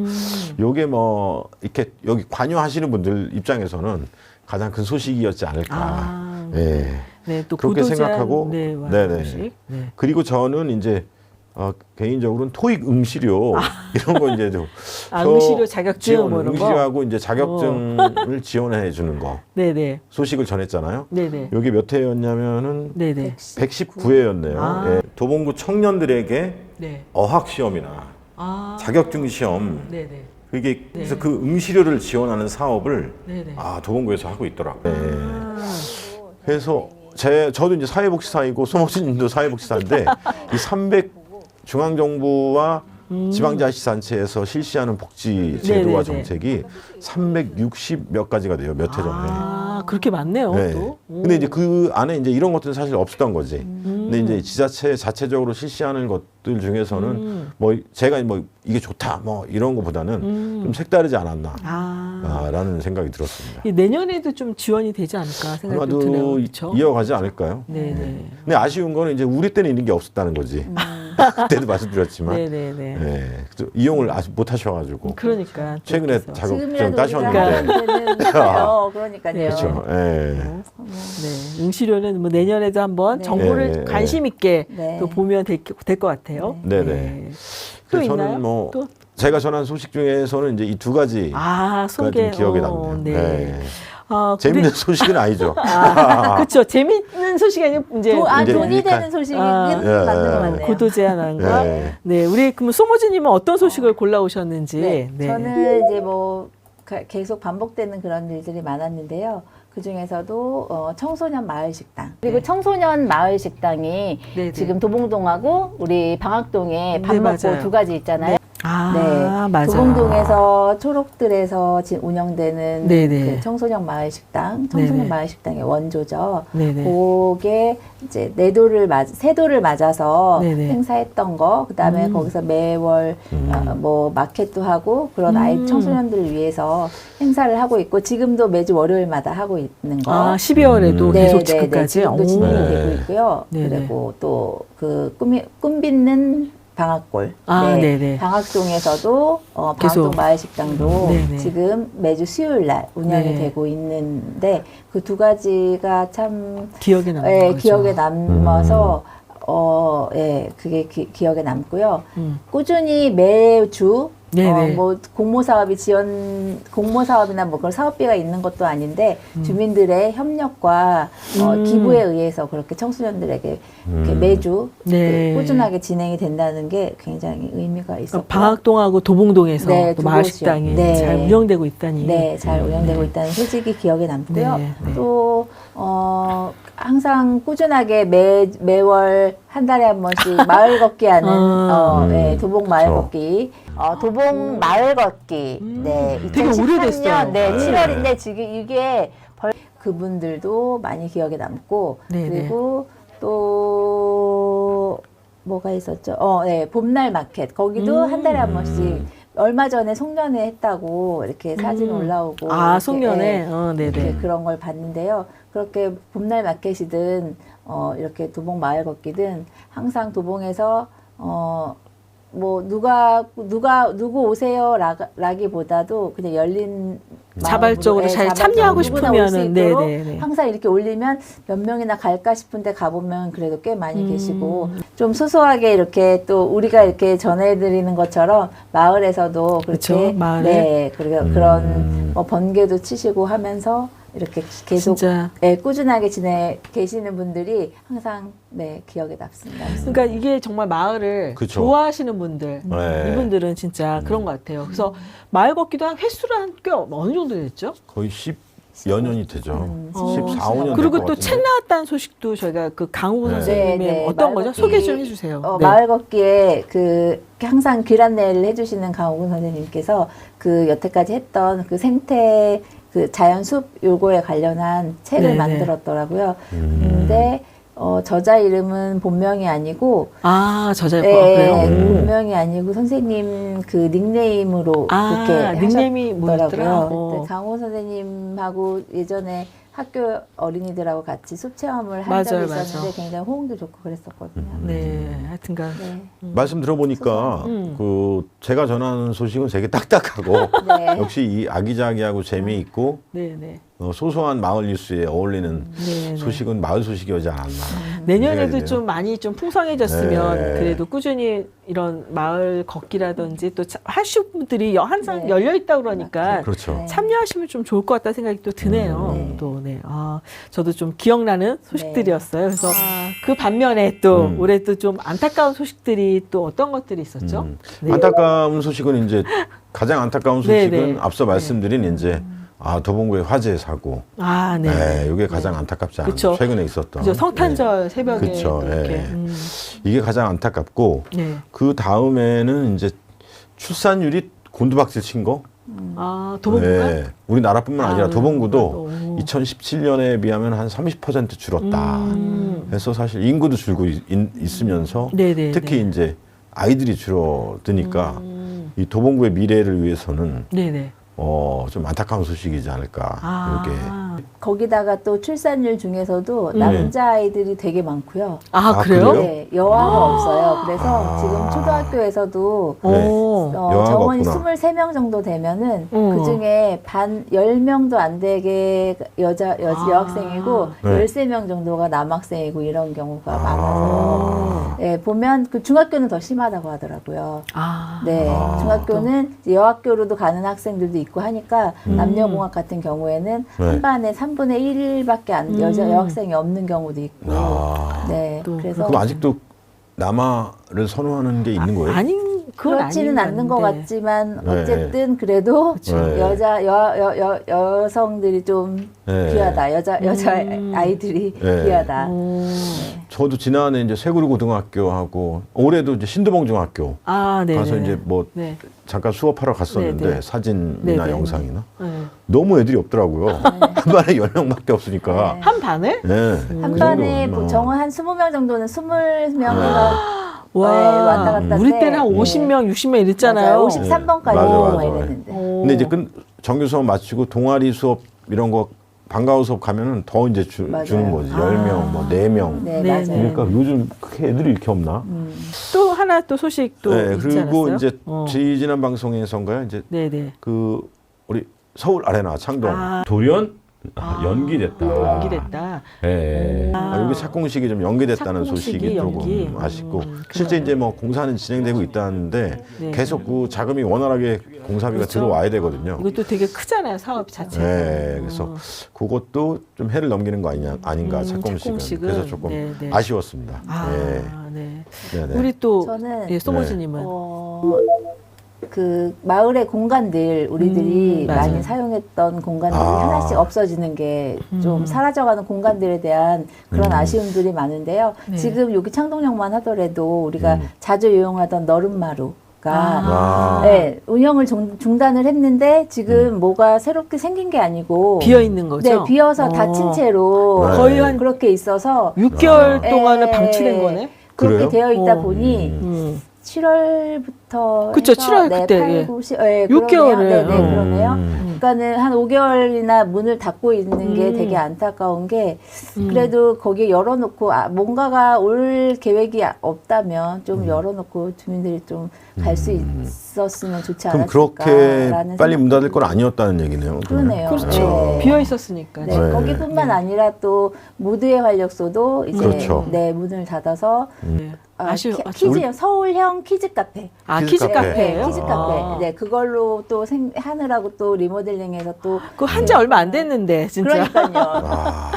요게 뭐 이렇게 여기 관여하시는 분들 입장에서는 가장 큰 소식이었지 않을까. 네. 네, 또 그렇게 구도 제한, 생각하고, 네, 네네. 소식. 네. 그리고 저는 이제 개인적으로는 토익 응시료 이런 거 이제 응시료 자격증 뭐 이런 거. 응시하고 이제 자격증을 지원해 주는 거 네네. 소식을 전했잖아요. 네네. 여기 몇 회였냐면은 네네. 119회였네요. 예. 도봉구 청년들에게 네. 어학 시험이나 자격증 시험 네네. 그게 그래서 그 응시료를 지원하는 사업을 네네. 도봉구에서 하고 있더라고요. 네. 그래서 저도 이제 사회복지사이고 소모진님도 사회복지사인데 이 300 중앙정부와 지방자치단체에서 실시하는 복지 제도와 네네네. 정책이 360 몇 가지가 돼요. 몇 해 전에. 그렇게 많네요. 네. 또. 근데 이제 그 안에 이제 이런 것들은 사실 없었던 거지. 근데 이제 지자체 자체적으로 실시하는 것들 중에서는 뭐 제가 뭐 이게 좋다 뭐 이런 것보다는 좀 색다르지 않았나. 라는 생각이 들었습니다. 내년에도 좀 지원이 되지 않을까 생각이 아마도 드네요. 그렇죠? 이어가지 않을까요? 네네. 근데 아쉬운 거는 이제 우리 때는 이런 게 없었다는 거지. 그때도 말씀드렸지만 네네네. 네. 이용을 아직 못 하셔가지고 그러니까 또 최근에 그래서. 자격증 지금이라도 따셨는데 우리가 그러니까요. 그렇죠. 예. 네, 응시료는 뭐 내년에도 한번 네. 정보를 네. 관심 있게 네. 또 보면 될 것 같아요. 네네. 또 그래서 있나요? 저는 뭐 또? 제가 전한 소식 중에서는 이제 이 두 가지 소개. 좀 기억에 남네요. 네. 네. 근데- 재밌는 소식은 아니죠. 그렇죠. 재밌는 소식이 아니고 이제 이제 돈이 유익한- 되는 소식이 아, 예, 맞는 것 예. 같네요. 구도 제한하는 거. 네. 네, 우리 그럼 소모지님은 어떤 소식을 골라오셨는지. 네, 저는 이제 뭐 계속 반복되는 그런 일들이 많았는데요. 그 중에서도 청소년 마을 식당 그리고 네. 청소년 마을 식당이 네네. 지금 도봉동하고 우리 방학동에 밥 네, 먹고 맞아요. 두 가지 있잖아요. 맞아요. 도봉동에서 초록들에서 운영되는 네네. 그 청소년 마을 식당, 청소년 네네. 마을 식당의 원조죠. 네네. 그게 이제 세도를 맞아서 네네. 행사했던 거, 그다음에 거기서 매월 뭐 마켓도 하고 그런 아이 청소년들을 위해서 행사를 하고 있고 지금도 매주 월요일마다 하고 있는 거. 12월에도 네, 계속 네, 지금까지. 네, 지금도 진행이 네. 되고 있고요. 네네. 그리고 또 그 꿈빚는 방학골. 네네. 방학동에서도 방학동 계속. 마을식당도 네네. 지금 매주 수요일 날 운영이 네. 되고 있는데 그 두 가지가 참 기억에 남는 예, 거죠. 기억에 남아서 그게 기억에 남고요. 꾸준히 매주 네네. 뭐 공모 사업이나 뭐 그런 사업비가 있는 것도 아닌데 주민들의 협력과 기부에 의해서 그렇게 청소년들에게 이렇게 매주 네. 그 꾸준하게 진행이 된다는 게 굉장히 의미가 있었고 방학동하고 도봉동에서 네, 또 두 마을식당이 곳이요. 네. 잘 운영되고 있다니. 네, 잘 운영되고 있다는 소식이 기억에 남고요. 네, 네. 또 항상 꾸준하게 매월 한 달에 한 번씩 마을 걷기 하는 네, 도봉 마을 그렇죠. 걷기. 도봉 마을 걷기. 네, 되게 2013년 오래됐어요. 네, 네. 7월인데 지금 이게 그분들도 많이 기억에 남고 네, 그리고 또 뭐가 있었죠? 네, 봄날 마켓. 거기도 한 달에 한 번씩 얼마 전에 송년회 했다고 이렇게 사진 올라오고 이렇게, 송년회. 이렇게 네네. 그런 걸 봤는데요. 그렇게 봄날 마켓이든 이렇게 도봉 마을 걷기든 항상 도봉에서 뭐 누구 오세요 라기보다도 그냥 열린 자발적으로 마음으로, 잘 자발적으로 참여하고 누구나 올수 싶으면은 있도록 네네네. 항상 이렇게 올리면 몇 명이나 갈까 싶은데 가보면 그래도 꽤 많이 계시고 좀 소소하게 이렇게 또 우리가 이렇게 전해드리는 것처럼 마을에서도 그렇게 그쵸, 마을에. 네 그리고 그런 뭐 번개도 치시고 하면서 이렇게 계속 진짜. 네, 꾸준하게 계시는 분들이 항상 네, 기억에 남습니다. 그러니까 이게 정말 마을을 그쵸. 좋아하시는 분들, 네. 이분들은 진짜 그런 것 같아요. 그래서 마을 걷기도 한 횟수는 꽤 어느 정도 됐죠? 거의 10여 년이 되죠. 14, 15년 그리고 될 또 것 책 같은데. 나왔다는 소식도 저희가 그 강우 네. 선생님의 네, 네. 어떤 마을 거죠? 걷기, 소개 좀 해주세요. 네. 마을 걷기에 그 항상 길 안내를 해주시는 강호근 선생님께서 그 여태까지 했던 그 생태 그 자연숲 요거에 관련한 책을 네네. 만들었더라고요. 근데 저자 이름은 본명이 아니고 아, 저자일 예, 거 그래요? 본명이 아니고 선생님 그 닉네임으로 아, 그렇게 닉네임이 하셨더라고요. 뭐였더라? 그때 강호 선생님하고 예전에 학교 어린이들하고 같이 숲 체험을 한 적이 맞아요, 있었는데 맞아. 굉장히 호응도 좋고 그랬었거든요. 네, 하여튼간. 네. 말씀 들어보니까 그 제가 전하는 소식은 되게 딱딱하고 네. 역시 이 아기자기하고 재미있고 네, 네. 소소한 마을 뉴스에 어울리는 네, 네. 소식은 마을 소식이지 않았나. 내년에도 생각이 좀 많이 좀 풍성해졌으면 네. 그래도 꾸준히 이런 마을 걷기라든지 또 하실 분들이 항상 네. 열려 있다 그러니까 그렇죠. 네. 참여하시면 좀 좋을 것 같다는 생각이 또 드네요. 네. 또 네. 아, 저도 좀 기억나는 소식들이었어요. 그래서 그 반면에 또 올해 또 좀 안타까운 소식들이 또 어떤 것들이 있었죠? 네. 안타까운 소식은 이제 가장 안타까운 소식은 네, 네. 앞서 말씀드린 이제 도봉구의 화재 사고. 아, 네. 네, 이게 가장 안타깝지 않아요. 그쵸. 최근에 있었던. 그죠. 성탄절 네. 새벽에 그쵸. 또 이렇게. 네. 이게 가장 안타깝고 네. 그 다음에는 이제 출산율이 곤두박질 친 거. 아, 도봉구가? 네. 우리나라뿐만 아니라 아, 도봉구도 오. 2017년에 비하면 한 30% 줄었다. 그래서 사실 인구도 줄고 있으면서 네네, 특히 네. 이제 아이들이 줄어드니까 이 도봉구의 미래를 위해서는 네네. 좀 안타까운 소식이지 않을까. 이렇게. 거기다가 또 출산율 중에서도 남자 아이들이 되게 많고요. 아, 아, 그래요? 그래요? 네, 여아가 없어요. 그래서 아. 지금 초등학교에서도 네. 오. 여아가 정원이 없구나. 23명 정도 되면은 그 중에 10명도 안 되게 여학생이고 네. 13명 정도가 남학생이고 이런 경우가 아. 많아서 네, 보면 그 중학교는 더 심하다고 하더라고요. 아. 네, 아. 중학교는 이제 여학교로도 가는 학생들도 있고 하니까 남녀공학 같은 경우에는 네. 한 반에 3분의 1밖에 여학생이 없는 경우도 있고. 아. 네, 또 그래서 그럼 아직도 남아를 선호하는 게 있는 거예요? 아닌 그건 그렇지는 아닌 않는 것 건데. 같지만 네. 어쨌든 그래도 네. 여성들이 좀 네. 귀하다. 여자 아이들이 네. 귀하다. 저도 지난해 이제 세구리 고등학교하고 올해도 이제 신도봉 중학교 아, 네. 가서 이제 뭐 네. 잠깐 수업하러 갔었는데 네, 네. 사진이나 네, 네. 영상이나 네. 너무 애들이 없더라고요. 한 반에 10명밖에 없으니까. 네. 한 반에? 네. 한 그 반에 정도면 정원 한 20명 정도는 20명이나 와, 왔다 갔다 우리 때는 한 네. 50명, 60명 이랬잖아요. 53번까지 맞아, 막 맞아. 이랬는데. 근데 이제 정규 수업 마치고 동아리 수업 이런 거 방과후 수업 가면은 더 이제 맞아요. 주는 거지. 10명, 뭐 4명. 네, 네, 맞아요. 네. 그러니까 요즘 그렇게 애들이 이렇게 없나? 또 하나 또 소식 또 네, 있지 그리고 않았어요? 이제 지난 방송에선가요? 이제 네네. 그 우리 서울 아레나 창동 아. 돌연 연기됐다. 연기됐다. 예. 아. 여기 착공식이 좀 연기됐다는 착공식이 소식이 조금 연기. 아쉽고 실제 이제 뭐 공사는 진행되고 있다는데 네. 계속 그 자금이 원활하게 공사비가 그렇죠. 들어와야 되거든요. 이것도 되게 크잖아요, 사업 자체가. 네, 그래서 그것도 좀 해를 넘기는 거 아닌가 착공식은. 착공식은. 그래서 조금 네, 네. 아쉬웠습니다. 아, 네. 네. 네, 네. 우리 또 저는 예, 소모즈님은 그 마을의 공간들 우리들이 맞아요. 많이 사용했던 공간들이 아. 하나씩 없어지는 게 좀 사라져가는 공간들에 대한 그런 아쉬움들이 많은데요. 네. 지금 여기 창동역만 하더라도 우리가 자주 이용하던 너른마루가 아. 네, 운영을 중단을 했는데 지금 뭐가 새롭게 생긴 게 아니고 비어 있는 거죠? 네, 비어서 닫힌 채로 네. 거의 한 그렇게 있어서 6개월 동안은 예, 방치된 거네. 그렇게 그래요? 되어 있다 어. 보니 7월부터 그쵸, 7월 네, 그때, 8, 예. 9, 10, 예, 6개월을. 네, 그러네요. 그러니까는 한 5개월이나 문을 닫고 있는 게 되게 안타까운 게 그래도 거기에 열어놓고 뭔가가 올 계획이 없다면 좀 열어놓고 주민들이 좀 갈 수 있었으면 좋지 그럼 않았을까. 그렇게 빨리 문 닫을 건 아니었다는 얘기네요. 그러네요. 그렇죠. 네. 비어 있었으니까. 네, 네. 거기뿐만 아니라 또 무드의 활력소도 이제 그렇죠. 네, 문을 닫아서 네. 키즈요. 서울형 키즈 카페. 키즈 카페. 카페예요? 네, 키즈 카페. 아. 네, 그걸로 또 하느라고 또 리모델링해서 또 그거 한지 얼마 안 됐는데 진짜. 그러니까요. 아,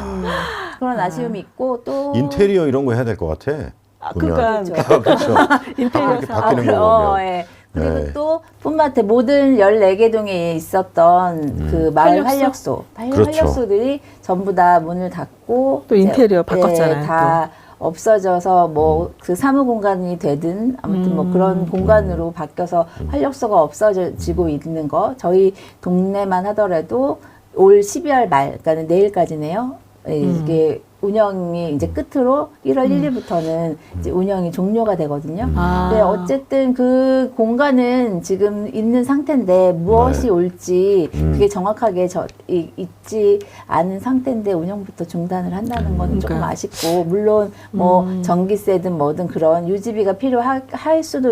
그런 아쉬움이 있고 또 인테리어 이런 거 해야 될 것 같아. 보면. 그러니까 그렇죠. 그렇죠. 인테리어 이렇게 바뀌는 거 보면. 예. 그리고 네. 또 뿐만 모든 14개 동에 있었던 그 마을 활력소? 그렇죠. 활력소들이 전부 다 문을 닫고 또 인테리어 이제, 바꿨잖아요, 예, 다 없어져서 뭐 그 사무 공간이 되든 아무튼 뭐 그런 공간으로 바뀌어서 활력소가 없어지고 있는 거. 저희 동네만 하더라도 올 12월 말, 그러니까 내일까지네요. 이게 운영이 이제 끝으로 1월 1일부터는 이제 운영이 종료가 되거든요. 아. 네, 어쨌든 그 공간은 지금 있는 상태인데 무엇이 네. 올지 그게 정확하게 있지 않은 상태인데 운영부터 중단을 한다는 건 조금 그러니까요. 아쉽고, 물론 뭐 전기세든 뭐든 그런 유지비가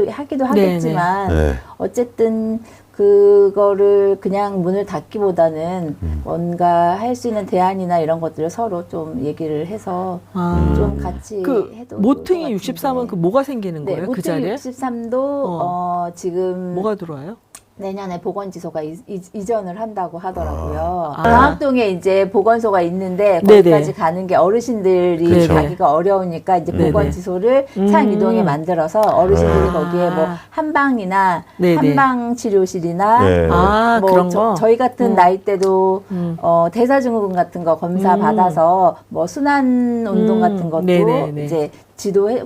하기도 하겠지만 네. 어쨌든 그거를 그냥 문을 닫기보다는 뭔가 할 수 있는 대안이나 이런 것들을 서로 좀 얘기를 해서 아. 좀 같이 그 해도 모퉁이 좋을 것 63은 그 같은데. 뭐가 생기는 네, 거예요? 그 모퉁이 자리에? 63도 지금 뭐가 들어와요? 내년에 보건지소가 이전을 한다고 하더라고요. 아. 광학동에 이제 보건소가 있는데 네네. 거기까지 가는 게 어르신들이 그렇죠. 가기가 어려우니까 이제 네네. 보건지소를 창 이동에 만들어서 어르신들이 아. 거기에 뭐 한방이나 네네. 한방 치료실이나 네. 아, 뭐 그런 거? 저희 같은 나이 때도 대사증후군 같은 거 검사 받아서 뭐 순환 운동 같은 것도 네네네. 이제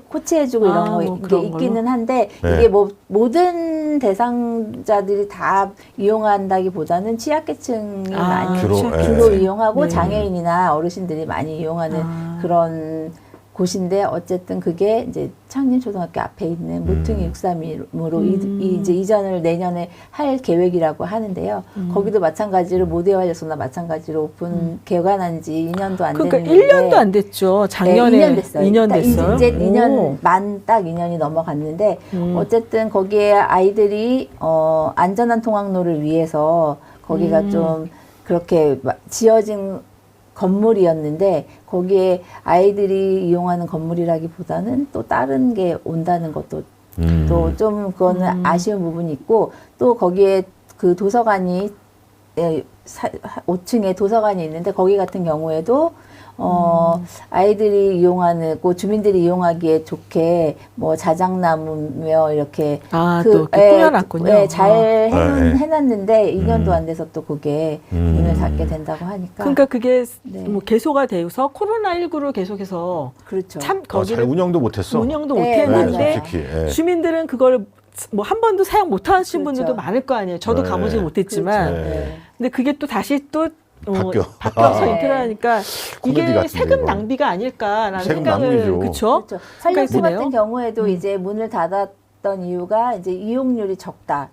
코치해주고 이런 아, 거 뭐 이게 그런 있기는 한데 네. 이게 뭐 모든 대상자들이 다 이용한다기보다는 취약계층이 많이 주로, 예. 이용하고 네. 장애인이나 어르신들이 많이 이용하는 그런 곳인데 어쨌든 그게 이제 창림초등학교 앞에 있는 모퉁이 631으로 이제 이전을 내년에 할 계획이라고 하는데요. 거기도 마찬가지로 모대활력소나 마찬가지로 오픈 개관한 지 2년도 안 그러니까 됐는데 1년도 안 됐죠. 작년에 네, 2년 됐어요. 2년 딱 됐어요. 이제 2년 오. 딱 2년이 넘어갔는데 어쨌든 거기에 아이들이 안전한 통학로를 위해서 거기가 좀 그렇게 지어진 건물이었는데 거기에 아이들이 이용하는 건물이라기보다는 또 다른 게 온다는 것도 또 좀 그거는 아쉬운 부분이 있고, 또 거기에 그 도서관이 5층에 도서관이 있는데 거기 같은 경우에도 아이들이 이용하는, 주민들이 이용하기에 좋게 뭐 자작나무며 이렇게 또 이렇게 꾸며놨군요. 예, 잘 네. 해놨는데 2년도 안 돼서 또 그게 문을 닫게 된다고 하니까. 그러니까 그게 네. 뭐 개소가 되어서 코로나19를 계속해서 그렇죠. 참 잘 거기를 운영도 못했어. 운영도 네, 못했는데 네, 솔직히. 예. 주민들은 그걸 뭐 한 번도 사용 못하신 그렇죠. 분들도 많을 거 아니에요. 저도 네. 가보지 못했지만 그렇죠. 네. 근데 그게 또 다시 또 바뀌어서 네. 인테리어 하니까 코미디 이게 같은데, 세금 이거. 낭비가 아닐까라는 세금 생각을 낭비죠. 그렇죠? 그렇죠. 살력소 생각이 같은 드네요. 경우에도 이제 문을 닫았던 이유가 이제 이용률이 적다.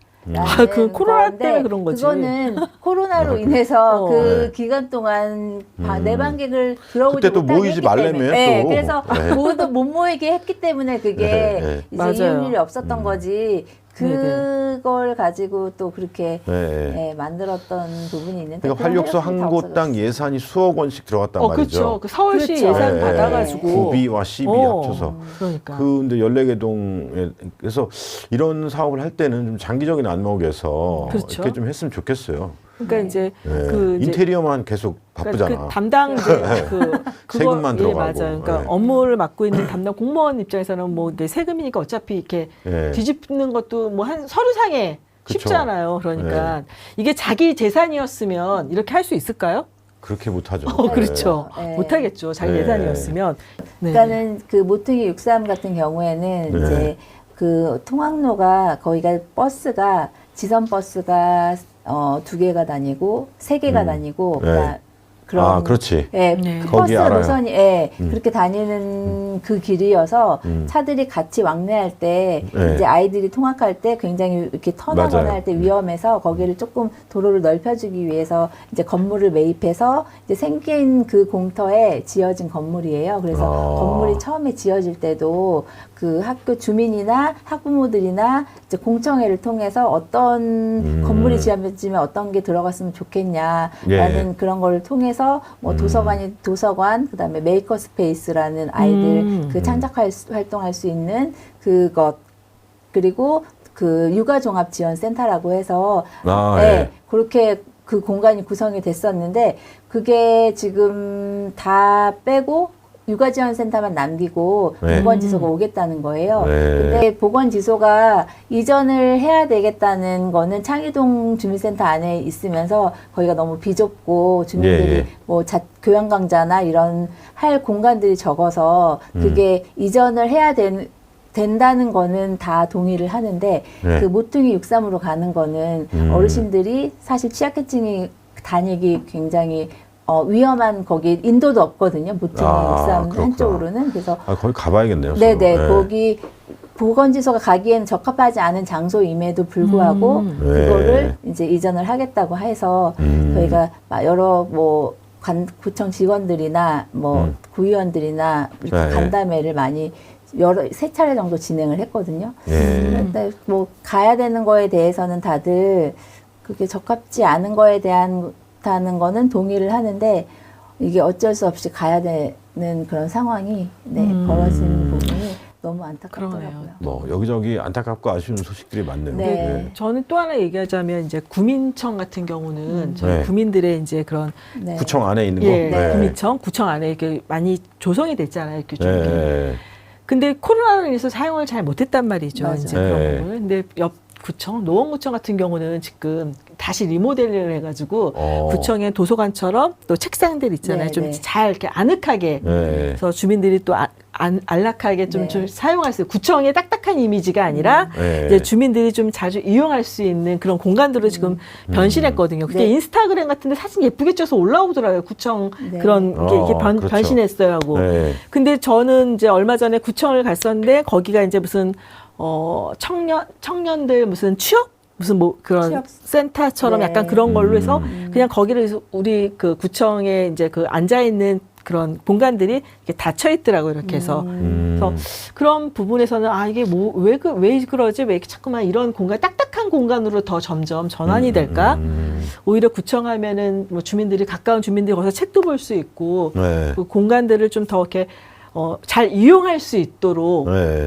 그 코로나 때문에 그런 거지. 그거는 코로나로 인해서 그 네. 기간 동안 내방객을 들어오지 그때 또 못하게 모이지 했기 말라며, 때문에. 네, 또. 그래서 네. 모두 못 모이게 했기 때문에 그게 네. 이제 맞아요. 이용률이 없었던 거지. 그걸 가지고 또 그렇게 네. 만들었던 부분이 있는데. 그러니까 활력소 그런 한 다 곳당 없어졌어요. 예산이 수억 원씩 들어갔단 말이죠. 그렇죠. 그 서울시 그렇죠. 예산 네. 받아가지고 구비와 시비 합쳐서. 그러니까. 근데 14개 동에 그래서 이런 사업을 할 때는 좀 장기적인 안목에서 그렇죠. 이렇게 좀 했으면 좋겠어요. 그러니까 이제 네. 그 이제 인테리어만 계속 바쁘잖아. 그러니까 그 담당 이제 그거 세금만 들어가고. 맞아요. 그러니까 네. 업무를 맡고 있는 담당 공무원 입장에서는 뭐 이게 세금이니까 어차피 이렇게 네. 뒤집는 것도 뭐 한 서류상에 그쵸. 쉽잖아요. 그러니까 이게 자기 재산이었으면 이렇게 할 수 있을까요? 그렇게 못하죠. 그렇죠. 네. 못하겠죠. 자기 네. 예산이었으면. 네. 그러니까는 그 모퉁이 63 같은 경우에는 네. 이제 그 통학로가 거기가 버스가 지선 버스가 2개가 다니고 3개가 다니고 네. 그런 그렇지. 예, 네. 그 거기 버스 알아요. 노선이 그렇게 다니는 그 길이어서 차들이 같이 왕래할 때 네. 이제 아이들이 통학할 때 굉장히 이렇게 턴하거나 맞아요. 할 때 위험해서 거기를 조금 도로를 넓혀주기 위해서 이제 건물을 매입해서 이제 생긴 그 공터에 지어진 건물이에요. 그래서 건물이 처음에 지어질 때도 그 학교 주민이나 학부모들이나 이제 공청회를 통해서 어떤 건물이 지어지면 어떤 게 들어갔으면 좋겠냐라는 그런 걸 통해서 뭐 도서관 그다음에 메이커 스페이스라는 아이들 그 창작 활동할 수 있는 그것 그리고 그 육아종합지원센터라고 해서 그렇게 그 공간이 구성이 됐었는데 그게 지금 다 빼고 육아지원센터만 남기고 보건지소가 오겠다는 거예요. 근데 보건지소가 이전을 해야 되겠다는 거는 창의동 주민센터 안에 있으면서 거기가 너무 비좁고 주민들이 뭐 교양강좌나 이런 할 공간들이 적어서 그게 이전을 해야 된다는 거는 다 동의를 하는데 그 모퉁이 63으로 가는 거는 어르신들이 사실 취약계층이 다니기 굉장히 위험한 거기 인도도 없거든요. 모퉁이 63 한쪽으로는. 그래서 거기 가봐야겠네요. 네네. 거기 보건지소가 가기에는 적합하지 않은 장소임에도 불구하고 그거를 이제 이전을 하겠다고 해서 저희가 여러 뭐 구청 직원들이나 뭐 구의원들이나 이렇게 간담회를 많이 세 차례 정도 진행을 했거든요. 근데 뭐 가야 되는 거에 대해서는 다들 그게 적합지 않은 거에 다는 거는 동의를 하는데 이게 어쩔 수 없이 가야 되는 그런 상황이 벌어진 부분이 너무 안타깝더라고요. 뭐 여기저기 안타깝고 아쉬운 소식들이 많네요. 네. 저는 또 하나 얘기하자면 이제 구민청 같은 경우는 저희 구민들의 이제 그런 구청 안에 있는 거. 구민청, 구청 안에 이렇게 많이 조성이 됐잖아요. 이렇게 좀. 근데 코로나로 인해서 사용을 잘 못했단 말이죠. 맞아요. 이제 그런 부분을. 근데 옆 구청, 노원구청 같은 경우는 지금 다시 리모델링을 해가지고 구청의 도서관처럼 또 책상들 있잖아요. 좀 잘 이렇게 아늑하게 그래서 주민들이 또 안락하게 좀 사용할 수 있어요. 구청의 딱딱한 이미지가 아니라 이제 주민들이 좀 자주 이용할 수 있는 그런 공간들로 지금 변신했거든요. 그게 인스타그램 같은데 사진 예쁘게 찍어서 올라오더라고요. 구청 그런 게 이렇게 그렇죠. 변신했어요 하고. 근데 저는 이제 얼마 전에 구청을 갔었는데 거기가 이제 무슨 청년들 무슨 취업? 무슨 뭐 그런 센터처럼 약간 그런 걸로 해서 그냥 거기를 우리 그 구청에 이제 그 앉아있는 그런 공간들이 이렇게 닫혀 있더라고요. 이렇게 해서. 그래서 그런 부분에서는 이게 뭐 왜 그러지? 왜 이렇게 자꾸만 이런 공간, 딱딱한 공간으로 더 점점 전환이 될까? 오히려 구청하면은 뭐 주민들이 가까운 주민들이 거기서 책도 볼 수 있고 그 공간들을 좀 더 이렇게 잘 이용할 수 있도록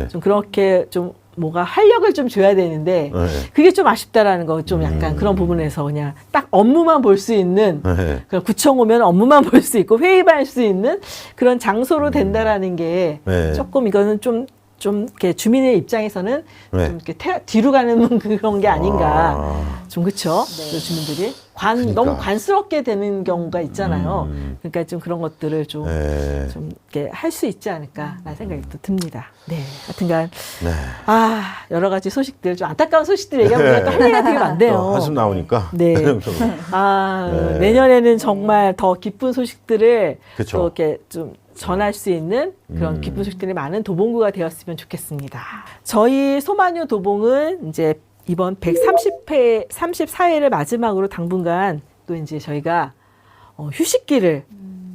좀 그렇게 좀 뭐가 활력을 좀 줘야 되는데 그게 좀 아쉽다라는 거 좀 약간 그런 부분에서 그냥 딱 업무만 볼 수 있는 그런 구청 오면 업무만 볼 수 있고 회의만 할 수 있는 그런 장소로 된다라는 게 조금 이거는 좀 이렇게 주민의 입장에서는 좀 이렇게 뒤로 가는 그런 게 아닌가. 좀 그렇죠. 주민들이 너무 관스럽게 되는 경우가 있잖아요. 그러니까 좀 그런 것들을 좀 이렇게 할 수 있지 않을까라는 생각이 또 듭니다. 네. 하여튼간 여러 가지 소식들 좀 안타까운 소식들 얘기하면 또 할 얘기가 되게 많네요. 한숨 나오니까. 네. 내년에는 정말 더 기쁜 소식들을 그쵸. 또 이렇게 좀 전할 수 있는 그런 기쁜 소식들이 많은 도봉구가 되었으면 좋겠습니다. 저희 소마뉴 도봉은 이제 이번 134회를 마지막으로 당분간 또 이제 저희가 휴식기를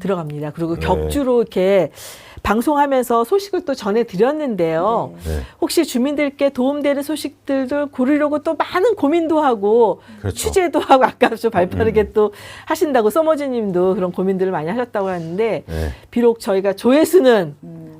들어갑니다. 그리고 격주로 이렇게 방송하면서 소식을 또 전해드렸는데요. 혹시 주민들께 도움되는 소식들도 고르려고 또 많은 고민도 하고 취재도 하고 아까 좀 발빠르게 또 하신다고 서머지님도 그런 고민들을 많이 하셨다고 하는데 비록 저희가 조회수는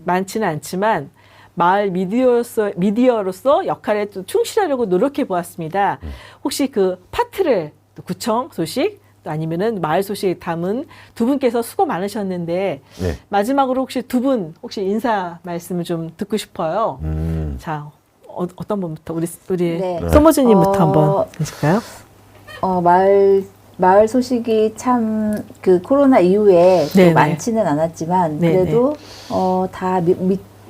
많지는 않지만 마을 미디어로서 역할에 또 충실하려고 노력해 보았습니다. 혹시 그 파트를 또 구청 소식 또 아니면은 마을 소식 담은 두 분께서 수고 많으셨는데 마지막으로 혹시 두 분 혹시 인사 말씀을 좀 듣고 싶어요. 자 어떤 분부터 우리 서머즈님부터 한번 해주실까요? 마을 소식이 참 그 코로나 이후에 또 많지는 않았지만 그래도 다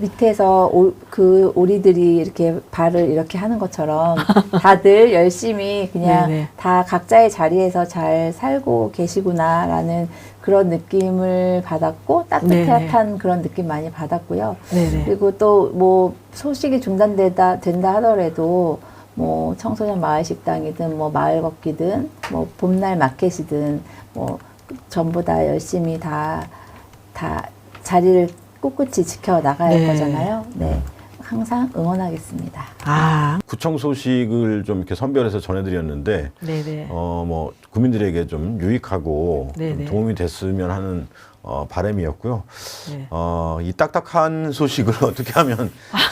밑에서 그 오리들이 이렇게 발을 이렇게 하는 것처럼 다들 열심히 그냥 다 각자의 자리에서 잘 살고 계시구나라는 그런 느낌을 받았고 따뜻한 그런 느낌 많이 받았고요. 그리고 또 뭐 소식이 된다 하더라도 뭐 청소년 마을 식당이든 뭐 마을 걷기든 뭐 봄날 마켓이든 뭐 전부 다 열심히 다 자리를 꿋꿋이 지켜 나갈 거잖아요. 항상 응원하겠습니다. 아, 구청 소식을 좀 이렇게 선별해서 전해드렸는데 네네. 뭐 국민들에게 좀 유익하고 좀 네네. 도움이 됐으면 하는 바람이었고요. 네. 이 딱딱한 소식을 어떻게 하면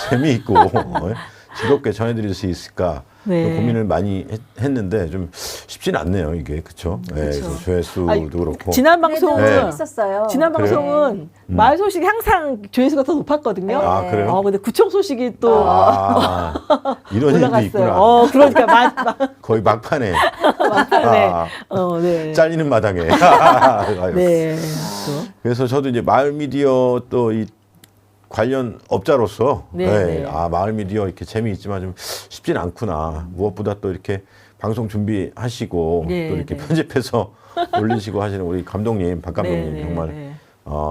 재미있고 즐겁게 전해드릴 수 있을까 네. 좀 고민을 많이 했는데 좀 쉽지는 않네요 이게 그렇죠. 네, 그쵸. 그래서 조회수도 아니, 그렇고 지난 그래도 방송은 재밌었어요. 지난 그래요? 방송은 마을 소식이 항상 조회수가 더 높았거든요. 아 그래요? 근데 구청 소식이 또 이런 일도 올라갔어요. 있구나. 그러니까 거의 막판에 막판에. 네. 잘리는 마당에. 네. 또. 그래서 저도 이제 마을 미디어 또 이 관련 업자로서 네, 네. 마을 미디어 이렇게 재미있지만 좀 쉽진 않구나. 무엇보다 또 이렇게 방송 준비하시고 네, 또 이렇게 네. 편집해서 올리시고 하시는 우리 감독님, 박 감독님 네, 정말 네.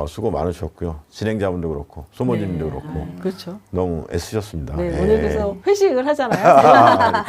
수고 많으셨고요. 진행자분도 그렇고 소모님도 네. 그렇고 그렇죠. 너무 애쓰셨습니다. 네, 예. 오늘 그래서 회식을 하잖아요. 그러니까.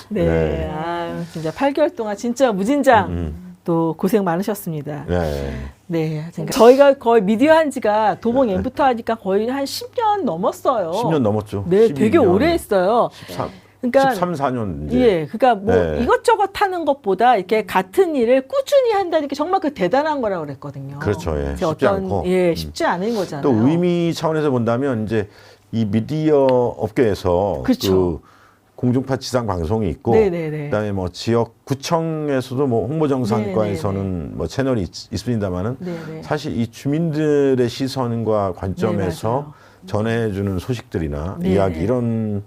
네. 네. 아, 진짜 8개월 동안 진짜 무진장 또 고생 많으셨습니다. 네. 네. 그러니까 저희가 거의 미디어 한 지가 도봉 M부터 하니까 거의 한 10년 넘었어요. 10년 넘었죠. 네, 되게 12년, 오래 했어요. 13, 그러니까 13, 14년 이제. 예, 그러니까 뭐 네. 이것저것 하는 것보다 이렇게 같은 일을 꾸준히 한다는 게 정말 그 대단한 거라고 그랬거든요. 그렇죠, 예. 그래서 쉽지 않고. 예, 쉽지 않은 거잖아요. 또 의미 차원에서 본다면 이제 이 미디어 업계에서 그렇죠. 그 공중파 지상 방송이 있고 네네네. 그다음에 뭐 지역 구청에서도 뭐 홍보정상과에서는 뭐 채널이 있습니다만은 네네. 사실 이 주민들의 시선과 관점에서 네, 맞아요. 전해주는 소식들이나 네. 이야기 이런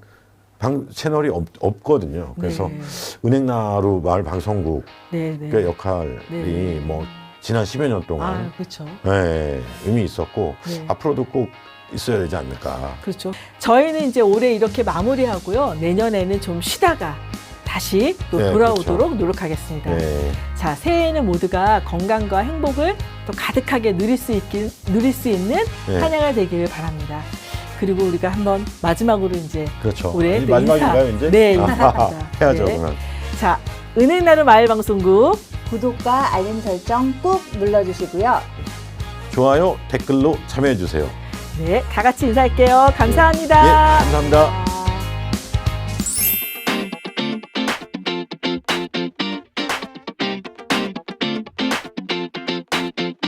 채널이 없거든요. 그래서 네. 은행나루 마을 방송국의 네네. 역할이 네. 뭐 지난 10여 년 동안 아, 그렇죠. 네, 의미 있었고 네. 앞으로도 꼭 있어야 되지 않을까. 그렇죠. 저희는 이제 올해 이렇게 마무리하고요. 내년에는 좀 쉬다가 다시 또 네, 돌아오도록 그렇죠. 노력하겠습니다. 네. 자, 새해에는 모두가 건강과 행복을 또 가득하게 누릴 수 있는 네. 한 해가 되기를 바랍니다. 그리고 우리가 한번 마지막으로 이제 그렇죠. 올해 이제 또 마지막인가요, 인사. 이제? 네, 인사합니다. 해야죠, 네. 그러면. 자, 은행나루 마을방송국 구독과 알림 설정 꾹 눌러주시고요. 좋아요, 댓글로 참여해 주세요. 네, 다 같이 인사할게요. 감사합니다. 예, 감사합니다.